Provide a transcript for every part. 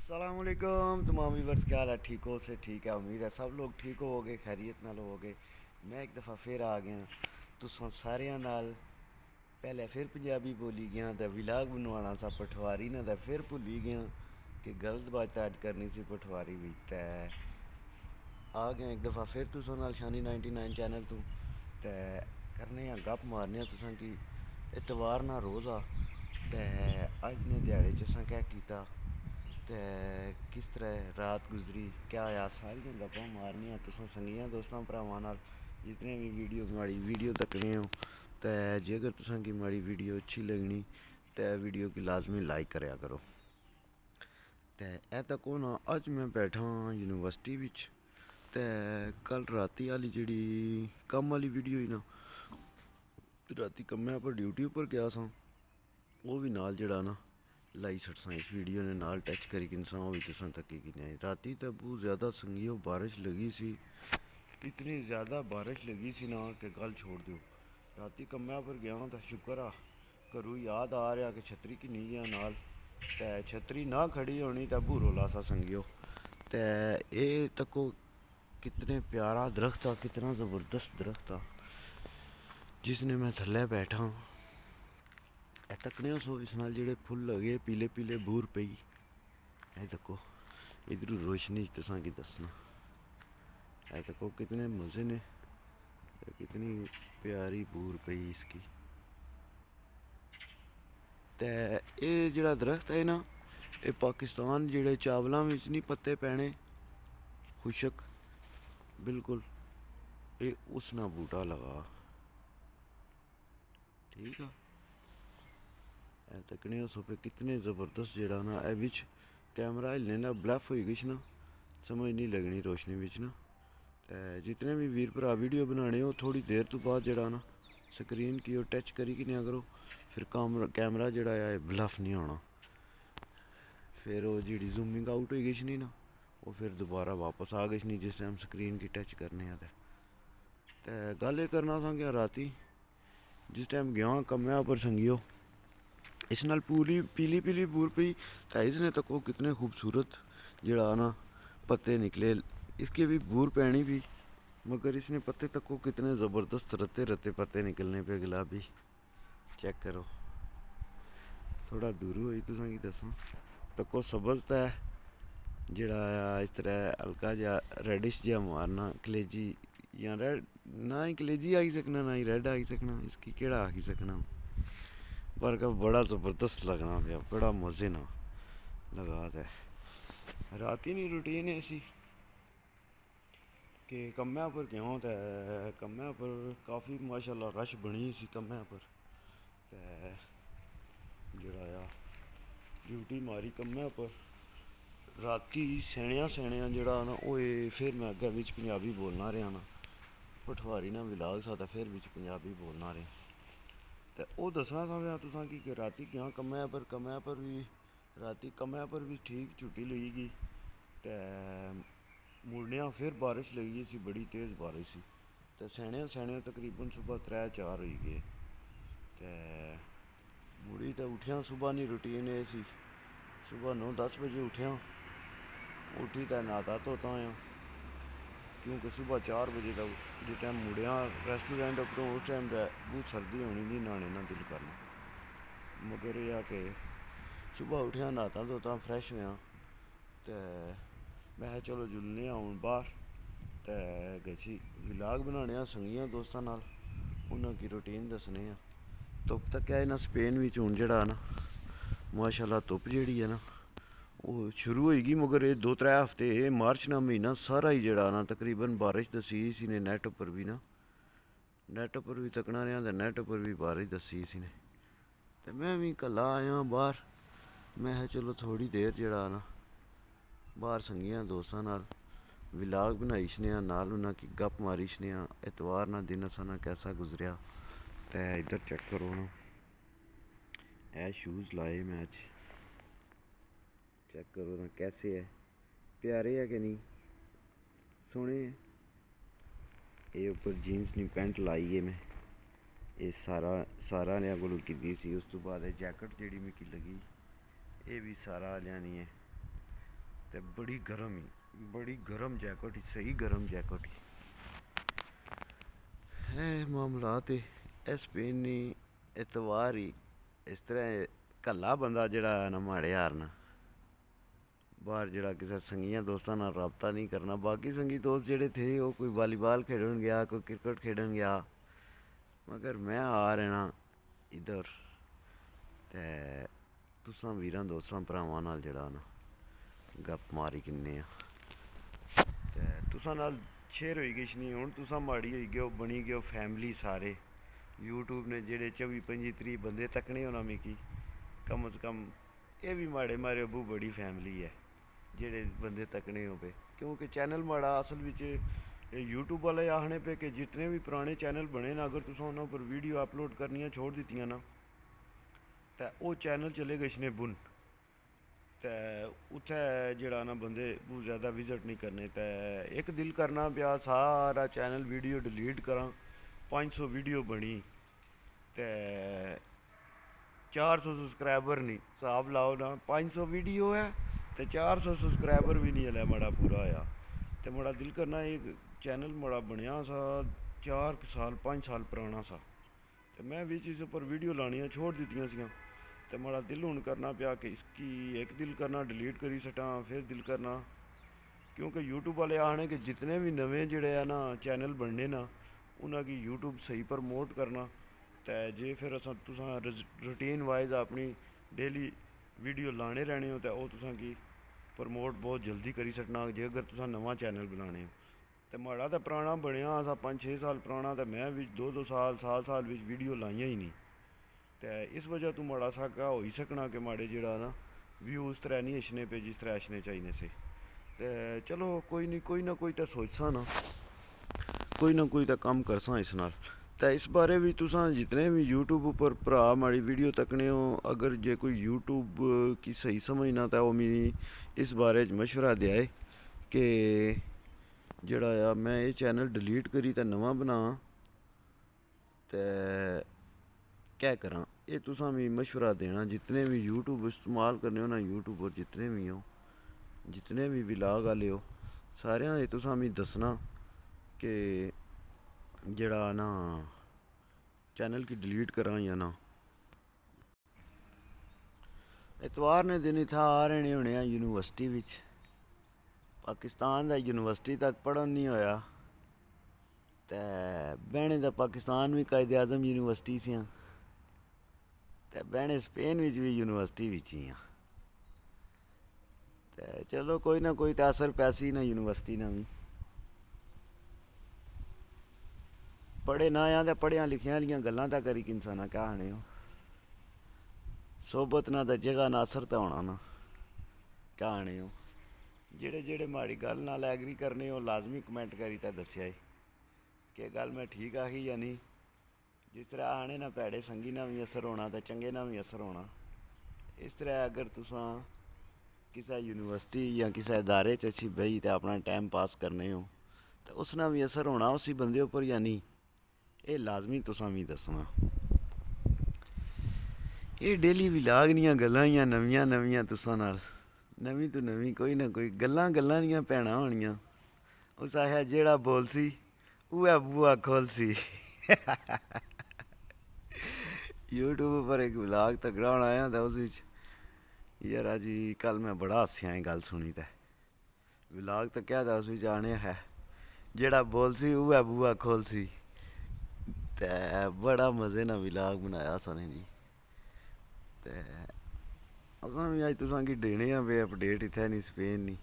अस्सलामुअलैकुम तमाम व्यूअर्स, क्या हाल है? ठीक हो से ठीक है, उम्मीद है सब लोग ठीक होवोगे, खैरियत नाल होवोगे। मैं एक दफ़ा फिर आ गया तुसां सारियां नाल। पहले फिर पंजाबी बोली गया तो विलाग बनवाना सा पठवारी ने, तो फिर भुली गया कि गलत बात आज करनी सी पठवारी भी। तो आ गया एक दफ़ा फिर तुसां नाल शानी 99 चैनल तू। तो करने गप मारने तुसां की इतवार ना रोज़ आ। तो अज ने दिहाड़े च असां क्या कीता, तो किस तरह रात गुजरी, क्या आया, सारियां गप्पां मारनियां तुसां संगियां दोस्तां भरावां नाल। जितने भी माड़ी वीडियो तकने हो, तो जेकर तुसां की माड़ी वीडियो अच्छी लगनी तो वीडियो की लाजमी लाइक करया करो। तो ए तक हो ना, अज मैं बैठा यूनिवर्सिटी विच। तो कल राती आली जिहड़ी कम वाली वीडियो ही ना, राती कम्मै पर ड्यूटी उपर गया सा, वो भी नाल जड़ा ना लाई छड़सा इस वीडियो ने नाल टच करी किनसा, वो भी तुसां तक की नहीं। राती तो बहुत ज़्यादा संगियो बारिश लगी सी, इतनी ज़्यादा बारिश लगी सी ना कि गल छोड़ दो। राती कम्मै पर गया तो शुक्र आ घरों याद आ रहा कि छतरी की नहीं गया नाल। तो छतरी ना खड़ी होनी तो बूरो लासा संगियो। तो ये तको कितने प्यारा दरख्त आ, कितना ज़बरदस्त दरख्त आ, जिसने मैं थल्ले बैठा। तकने सो इस नाल जेह्ड़े फुल लगे पीले पीले बूर पई। ए तको इधरू रोशनी तुसां की दसना, ए तको कितने मज़े ने, कितनी प्यारी बूर पई इसकी। ते ये जेह्ड़ा दरख्त है ना, ये पाकिस्तान जेह्ड़े चावलां विच नहीं पत्ते पैने खुशक बिल्कुल, ये उस ना बूटा लगा। ठीक है, तकने सो पे कितने ज़बरदस्त जेड़ा ना ए विच कैमरा हिलने ना ब्लफ होई गई ना, समझ नहीं लगनी रोशनी विच ना। ते जितने भी वीर भरा वीडियो बनाने हो, थोड़ी देर तो बाद जड़ा ना स्क्रीन की ओर टच करी कि नहीं करो, फिर कैमरा जड़ा है ब्लफ नहीं होना। फिर वो जी जूमिंग आउट हो गई नहीं ना, वो फिर दोबारा वापस आ गई नहीं जिस टाइम स्क्रीन की टच करने आते। तो गल ये करना सा कि राती जिस टाइम गया कम्मै पर संगियो, इस नाल पूरी पीली पीली बूर पई। तो इसने तको कितने खूबसूरत जड़ा ना पत्ते निकले, इसके भी बूर पैनी भी, मगर इसने पत्ते तको कितने ज़बरदस्त रते रते पत्ते निकलने पे गुलाबी। चेक करो, थोड़ा दूर होई तुसां की दसां, तको सब्ज़ है जड़ा इस तरह हल्का जा रेडिश जा मारना, कलेजी या रेड ना ही कलेजी आई सकना ना ही रेड आई सकना, इसकी केड़ा आखी सकना, पर का बड़ा ज़बरदस्त लगना पे, बड़ा मज़े ना लगा। दे राती नहीं रूटीन ऐसी कि कम्मै पर गया, तो कम्मै पर काफ़ी माशाल्लाह रश बनी सी कम्मै पर। तो जड़ा ड्यूटी मारी कम्मै पर राती सैनिया जड़ा ना, ओए फिर मैं अग्गें बिच पंजाबी बोलना रहा ना, पठवारी ना विलाग सा, तो फिर बिच पंजाबी बोलना रहा। तो वो दसना सा तुसां की कि राती गया कम्मै पर भी राती कम्मै पर भी ठीक छुट्टी लगी गई। तो मुड़ने फिर बारिश लगी सी, बड़ी तेज़ बारिश सी। तो सैनिया तकरीबन सुबह 3-4 होई गए। तो मुड़ी तो उठिया, सुबह नहीं रूटीन ये सी, सुबह 9-10 बजे उठिया, उठी तो नहाता धोता आया, क्योंकि सुबह 4 बजे तक जिस टाइम मुड़िया रेस्टोरेंट उपरों, उस टाइम तो बहुत सर्दी होनी नहीं, नहाने ना दिल करना। मगर यह कि सुबह उठिया, नहाता धोता फ्रैश होया, तो मैं चलो जुलने हूँ बाहर। तो गची विलाग बनाने संगियां दोस्तां नाल, उन्हां की रूटीन दसने। धुप्प तक है ना स्पेन विच हुण जड़ा ना माशाल्लाह धुप्प जेह्ड़ी है ना वो शुरू होएगी, मगर ये 2-3 हफ्ते मार्च ना महीना सारा ही जड़ा ना तकरीबन बारिश दसी इसी ने, नैट उपर भी ना, नैट उपर भी तकना रहा तो नैट उपर भी बारिश दसी इसी ने। तो मैं भी कल्ला आया बाहर, मैं चलो थोड़ी देर जड़ा ना बाहर संगियां दोस्तां नाल विलाग बनाई छने, नाल उन्हां की गप मारी छने। एतवार ना दिन असां कैसा गुजरिया। तो इधर चेक करो ना, ए शूज़ लाए मैं अज, चेक करो ना कैसे है, प्यारे है कि नहीं, सोहने है। ये उपर जीन्स नहीं पैंट लाई है मैं, ये सारा आलियां कोलों कीती सी। उस तो बाद जैकट जेह्ड़ी मिगी लगी, ये भी सारा आलियां नहीं है। ਤੇ ਬੜੀ ਗਰਮ ਜੈਕਟ ਹੀ, ਸਹੀ ਗਰਮ ਜੈਕਟ ਹੀ। ਇਹ ਮਾਮਲਾਤ ਇਹ ਸਪੇਨ ਨਹੀਂ ਇਤਵਾਰ ਹੀ ਇਸ ਤਰ੍ਹਾਂ ਕੱਲਾ ਬੰਦਾ ਜਿਹੜਾ ਨਾ ਮਾੜੇ ਯਾਰ ਨਾ ਬਾਹਰ ਜਿਹੜਾ ਕਿਸੇ ਸੰਗੀਆਂ ਦੋਸਤਾਂ ਨਾਲ ਰਾਬਤਾ ਨਹੀਂ ਕਰਨਾ। ਬਾਕੀ ਸੰਗੀ ਦੋਸਤ ਜਿਹੜੇ ਥੇ ਉਹ ਕੋਈ ਵਾਲੀਬਾਲ ਖੇਡਣ ਗਿਆ, ਕੋਈ ਕ੍ਰਿਕਟ ਖੇਡਣ ਗਿਆ, ਮਗਰ ਮੈਂ ਆ ਰਹਿਣਾ ਇੱਧਰ ਤੇ ਤੁਸਾਂ ਵੀਰਾਂ ਦੋਸਤਾਂ ਭਰਾਵਾਂ ਨਾਲ ਜਿਹੜਾ ਨਾ ਗੱਪ ਮਾਰੀ ਕਿੰਨੇ ਆ ਤੇ ਤੁਸਾਂ ਨਾਲ ਸ਼ੇਅਰ ਹੋਈ किश नहीं। हूँ तुसा माड़ी होई गए बनी गए फैमिली सारे यूट्यूब ने जेह्ड़े 24-25-30 बंदे तकने होना मिगी कम से कम ये भी माड़े मारे अबू बड़ी फैमिली है जेह्ड़े बंदे तकने हो पे, क्योंकि चैनल माड़ा असल बिच यूट्यूब वाले आखने पे कि जितने भी पुराने चैनल बने ना अगर तुसा उन्होंने पर वीडियो अपलोड करनियां छोड़ दित्तियां ना तो वो चैनल चले गए ने बुन ते उत्थे जेड़ा ना बंदे बहुत ज़्यादा विजिट नहीं करने। ते एक दिल करना पिया सारा चैनल वीडियो डिलीट करां। 500 वीडियो बनी ते 400 सब्सक्राइबर नहीं, हिसाब लाओ ना 500 वीडियो है तो 400 सब्सक्राइबर भी नहीं हले माड़ा पूरा होया। ते माड़ा दिल करना एक चैनल माड़ा बनया सा 4 साल 5 साल पुराना सा ते मैं भी इस पर वीडियो लानियां छोड़ दित्तियां सियां तो माड़ा दिल हूँ करना पिया कि इसकी एक दिल करना डिलीट करी सटां फिर दिल करना, क्योंकि यूट्यूब वाले आखने कि जितने भी नवे जेड़े है ना चैनल बनने ना उन्होंने यूट्यूब सही प्रमोट करना। तो जे फिर अस तुसां रूटीन वाइज अपनी डेली वीडियो लाने रहने हो तो तुसां की प्रमोट बहुत जल्दी करी सकना जे अगर तुसां नवा चैनल बनाने हो। तो माड़ा तो पुराना बनया असा 5-6 साल पुराना तो मैं भी 2-2 साल वीडियो लाइयां ही नहीं तो इस वजह तो माड़ा सा हो ही सकना कि माड़े जेड़ा ना व्यू उस तरह नहीं अच्छने पे जिस तरह अच्छने चाहिए से। तो चलो कोई नहीं, कोई ना कोई तो सोचसा ना, कोई ना कोई तो कम करसा इस नाल। तो इस बारे भी तुसां जितने भी यूट्यूब पर भरा माड़ी वीडियो तकने हो अगर जे कोई यूट्यूब की सही समझना तो वो मिगी इस बारे मशवरा देए कि जेड़ा आ मैं ये चैनल डिलीट करी तो नवा बना तो क्या करा। ये तुसां भी मशवरा देना जितने भी यूट्यूब इस्तेमाल करने हो ना यूट्यूब पर जितने भी हो जितने भी व्लॉग आह्ले हो सारेआं ये तुसां भी दसना कि जेड़ा ना चैनल की डिलीट करां या ना। इतवार ने दिन इत्थै आ रहे होने यूनिवर्सिटी बिच, पाकिस्तान दा यूनिवर्सिटी तक पढ़न नहीं होया ते बहने दा पाकिस्तान भी कायदे आज़म यूनिवर्सिटी सियां ते बहने स्पेन विच भी यूनिवर्सिटी विच ही हाँ। ते चलो कोई ना कोई तो असर पैसी ना यूनिवर्सिटी ना भी पढ़े ना या तो पढ़िया लिखिया आह्लियां गल्लां तां करी इंसाना क्या आने हो सोबत ना तो जगह ना असर तो होना ना क्या आने हो। जेड़े जेड़े माड़ी गल नाल एग्री करने हो लाजमी कमेंट करी तो दस्सेआ कि गल मैं ठीक आखी या नहीं। जिस तरह आने ना भैड़े संगी ना भी असर होना तो चंगे ना भी असर होना। इस तरह अगर तुसां किसी यूनिवर्सिटी या किसी इदारे च अच्छी बही तो अपना टाइम पास करने हो तो उसना भी असर होना उसी बंदे उपर या नहीं, ये लाजमी तुसां भी दसना। ये डेली व्लॉग दियां गल्लां ही नवियां नवियां तुसां नाल नवीं तो नवीं कोई ना कोई गल्लां गल्लां दियां भैनां होनियां। उस आखेआ जेड़ा बोलसी उ'ऐ बूआ खोलसी। यूट्यूब पर एक व्लॉग तगड़ा होना आया तो उस यार जी कल मैं बड़ा हस्सेआ एह् गल सुनी ते व्लॉग तो क्या था उस आने है जेड़ा बोलसी उ'ऐ बूआ खोलसी ते बड़ा मज़े ना व्लॉग बनाया सने जी। ते असां भी अज तुसां गी देने आं पे अपडेट इत्थै नहीं स्पेन नहीं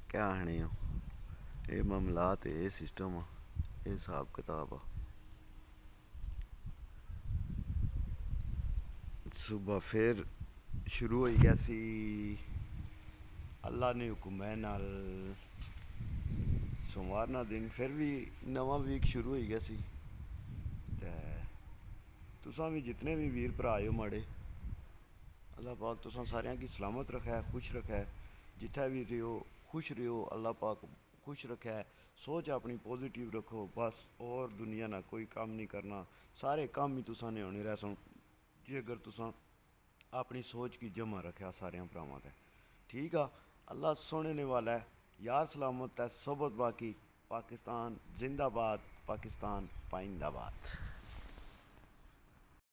क्या आखने हो। एह् मामलात एह् सिस्टम आ एह् हिसाब कताब आ। सुबह फिर शुरू हो गया सी अल्लाह ने हुक्म है नाल सोमवार ना दिन फिर भी नवा वीक शुरू हो गया सी। ते तुसां भी जितने भी वीर भरा हो माड़े अल्लाह पाक तुसां सारेआं गी सलामत रखै खुश रखै जित्थै भी रहो खुश रहो अल्लाह पाक खुश रखै। सोच अपनी पॉजिटिव रखो बस और दुनिया ना कोई कम्म नहीं करना सारे कम्म ही तुसां ने होने रैसन जे अगर तुसां अपनी सोच गी जमा रखेआ सारेआं भरावां ते ठीक आ। अल्लाह सुनने वाला है। यार सलामत है, सोबत बाकी। पाकिस्तान जिंदाबाद, पाकिस्तान पाइंदाबाद।